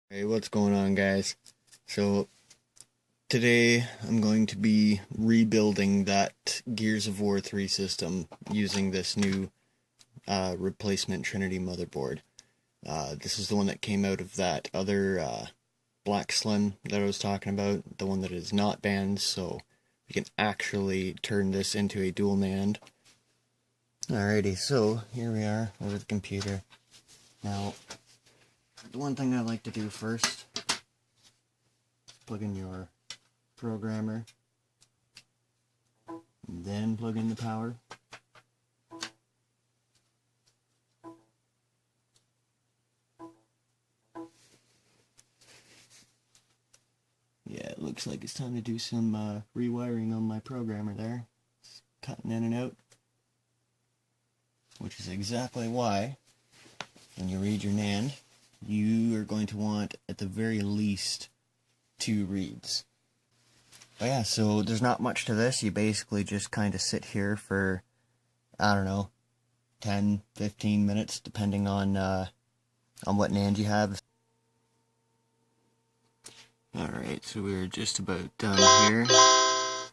Hey, what's going on, guys? So today I'm going to be rebuilding that Gears of War 3 system using this new replacement Trinity motherboard. This is the one that came out of that other Black Slim that I was talking about, the one that is not banned, so we can actually turn this into a dual NAND. Alrighty, so here we are over the computer. Now, the one thing I like to do first, plug in your programmer, then plug in the power. Yeah, it looks like it's time to do some rewiring on my programmer there. It's cutting in and out, which is exactly why when you read your NAND, you are going to want at the very least 2 reads. But yeah, so there's not much to this. You basically just kind of sit here for, I don't know, 10, 15 minutes, depending on what NAND you have. Alright, so we're just about done here. As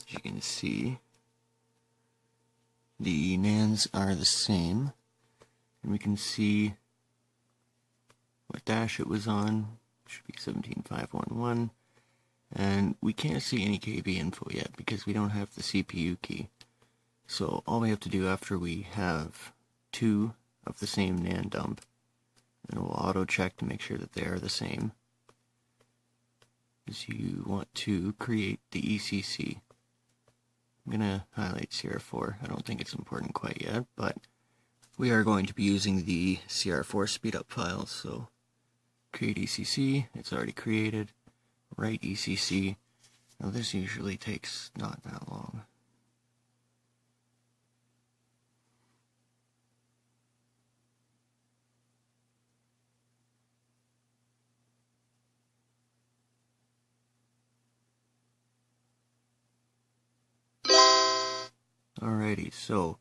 you can see, the NANDs are the same. And we can see what dash it was on. Should be 17511. And we can't see any KB info yet because we don't have the CPU key. So all we have to do after we have 2 of the same NAND dump, and we'll auto check to make sure that they are the same, is you want to create the ECC. I'm gonna highlight CR4. I don't think it's important quite yet, but we are going to be using the CR4 speedup files, so create ECC, it's already created, write ECC. Now this usually takes not that long. Alrighty, so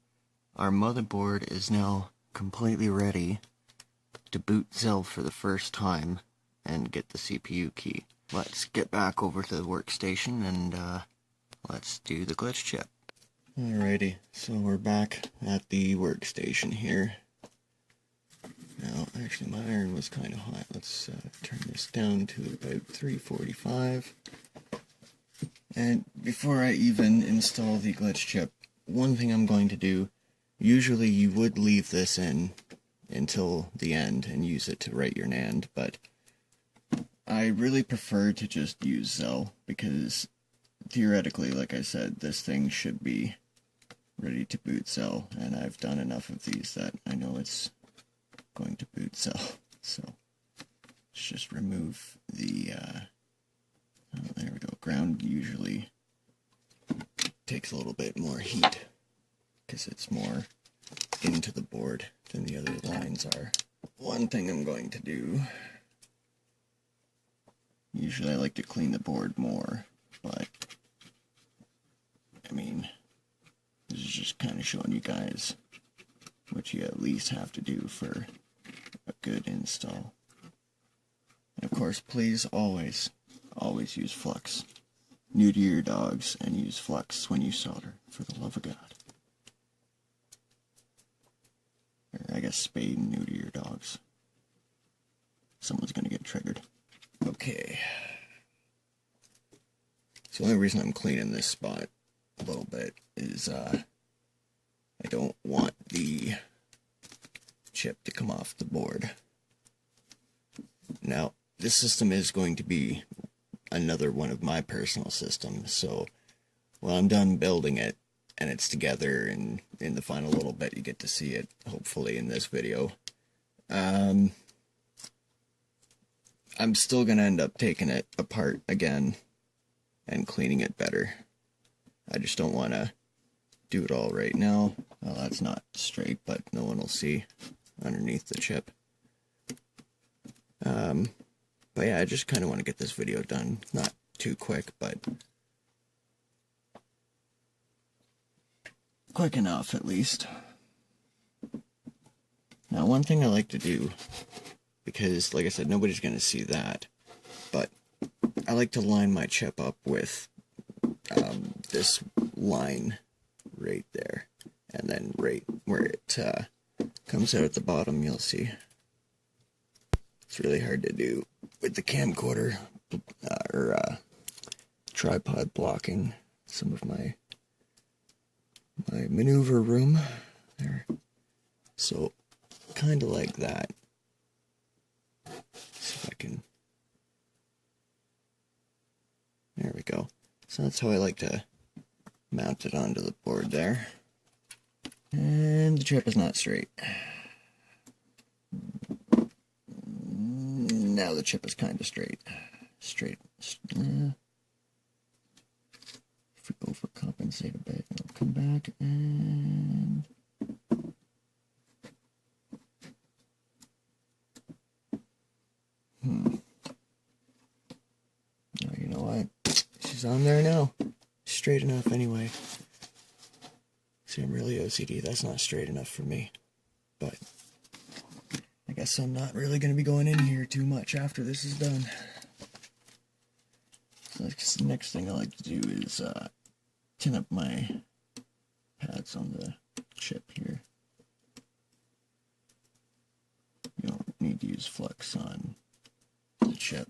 our motherboard is now completely ready to boot XELL for the first time and get the CPU key. Let's get back over to the workstation and let's do the glitch chip. Alrighty, so we're back at the workstation here. Now, actually my iron was kind of hot. Let's turn this down to about 345. And before I even install the glitch chip, one thing I'm going to do, usually you would leave this in until the end and use it to write your NAND, but I really prefer to just use XELL because theoretically, like I said, this thing should be ready to boot XELL, and I've done enough of these that I know it's going to boot XELL. So let's just remove the oh, there we go. Ground usually takes a little bit more heat because it's more into the board than the other lines are. One thing I'm going to do, usually I like to clean the board more, but I mean, this is just kind of showing you guys what you at least have to do for a good install. And of course, please always use flux. New to your dogs, and use flux when you solder, for the love of God. Or I guess spade new to your dogs. Someone's gonna get triggered. Okay. So the only reason I'm cleaning this spot a little bit is I don't want the chip to come off the board. Now, this system is going to be another one of my personal systems, so when I'm done building it and it's together and in the final little bit you get to see it, hopefully in this video, I'm still going to end up taking it apart again and cleaning it better. I just don't want to do it all right now. Well, that's not straight, but no one will see underneath the chip. But yeah, I just kind of want to get this video done. Not too quick, but quick enough at least. Now, one thing I like to do because, like I said, nobody's going to see that. But I like to line my chip up with this line right there. And then right where it comes out at the bottom, you'll see. It's really hard to do with the camcorder or tripod blocking some of my maneuver room there. So, kind of like that. See if I can. There we go. So that's how I like to mount it onto the board there. And the chip is not straight. Now the chip is kind of straight. If we overcompensate a bit, it'll come back and... Oh, you know what? She's on there now. Straight enough anyway. See, I'm really OCD. That's not straight enough for me. But I guess I'm not really going to be going in here too much after this is done. So the next thing I like to do is tin up my pads on the chip here. You don't need to use flux on the chip,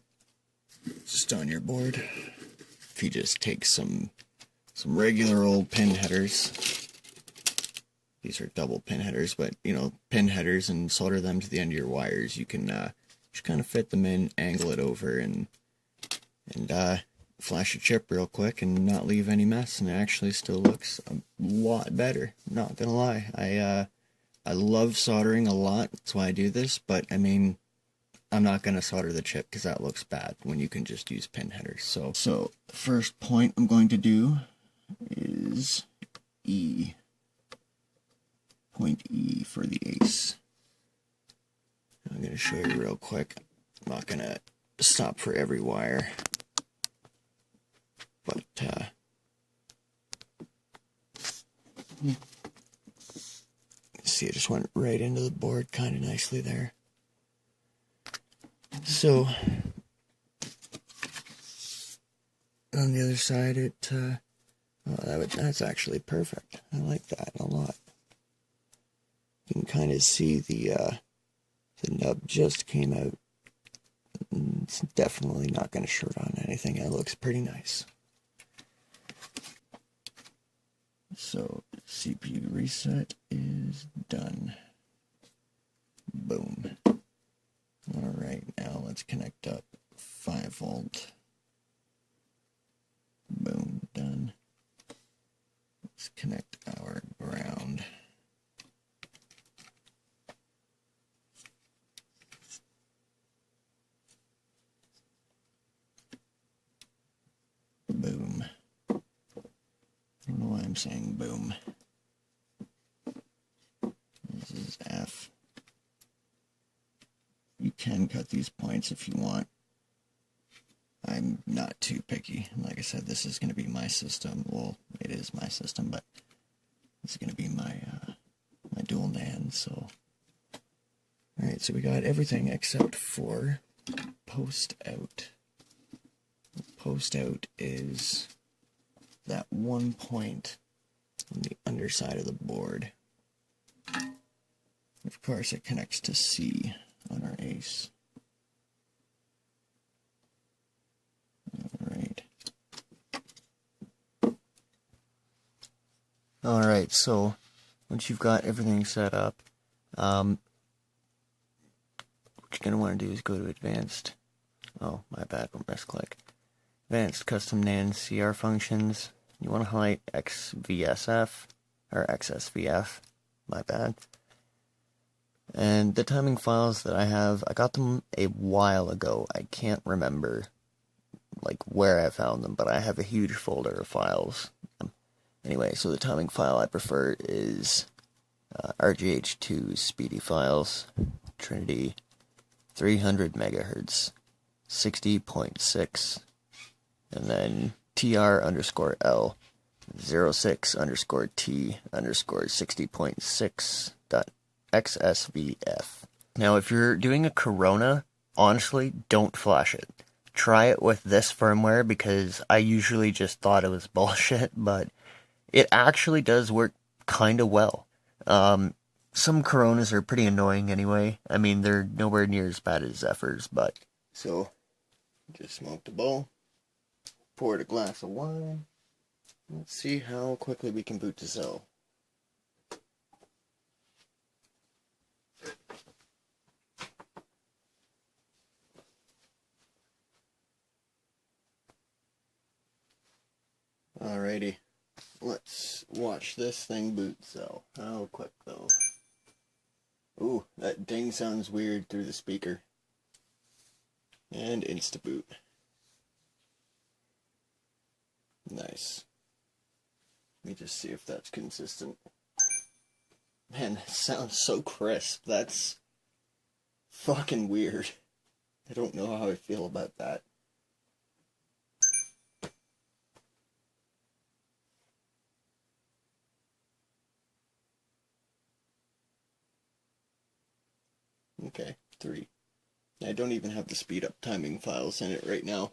just on your board. If you just take some regular old pin headers, these are double pin headers, but you know, pin headers, and solder them to the end of your wires, you can just kind of fit them in, angle it over, and flash your chip real quick and not leave any mess, and it actually still looks a lot better. Not gonna lie, I love soldering a lot. That's why I do this. But I mean, I'm not gonna solder the chip because that looks bad when you can just use pin headers. So the first point I'm going to do is E. Point E for the ace. I'm gonna show you real quick. I'm not gonna stop for every wire. But, see, it just went right into the board kind of nicely there. So, on the other side, that's actually perfect. I like that a lot. You can kind of see the nub just came out. It's definitely not going to short on anything. It looks pretty nice. So, CPU reset is done. Boom. Alright, now let's connect up 5 volt. Boom, done. Let's connect our ground. Boom. I don't know why I'm saying boom. This is F. You can cut these points if you want. I'm not too picky. Like I said, this is going to be my system. Well, it is my system, but this is going to be my my dual NAND. So, all right. So we got everything except for post out. Post out is that one point on the underside of the board. Of course, it connects to C on our ace. Alright, so once you've got everything set up, what you're going to want to do is go to Advanced. Oh, my bad, rest click. Advanced Custom NAND CR Functions. You want to highlight XVSF, or XSVF, my bad. And the timing files that I have, I got them a while ago. I can't remember like where I found them, but I have a huge folder of files. Anyway, so the timing file I prefer is RGH2 speedy files, Trinity, 300 megahertz, 60.6, and then TR_L 06_T_60.6.XSVF. Now, if you're doing a Corona, honestly, don't flash it. Try it with this firmware because I usually just thought it was bullshit, but it actually does work kind of well. Some Coronas are pretty annoying anyway. I mean, they're nowhere near as bad as Zephyrs, but... So, just smoked a bowl, poured a glass of wine. Let's see how quickly we can boot to XELL. Alrighty, let's watch this thing boot XELL. How quick though. Ooh, that ding sounds weird through the speaker. And insta-boot. Nice. Let me just see if that's consistent. Man, that sounds so crisp. That's fucking weird. I don't know how I feel about that. Okay, 3. I don't even have the speed up timing files in it right now.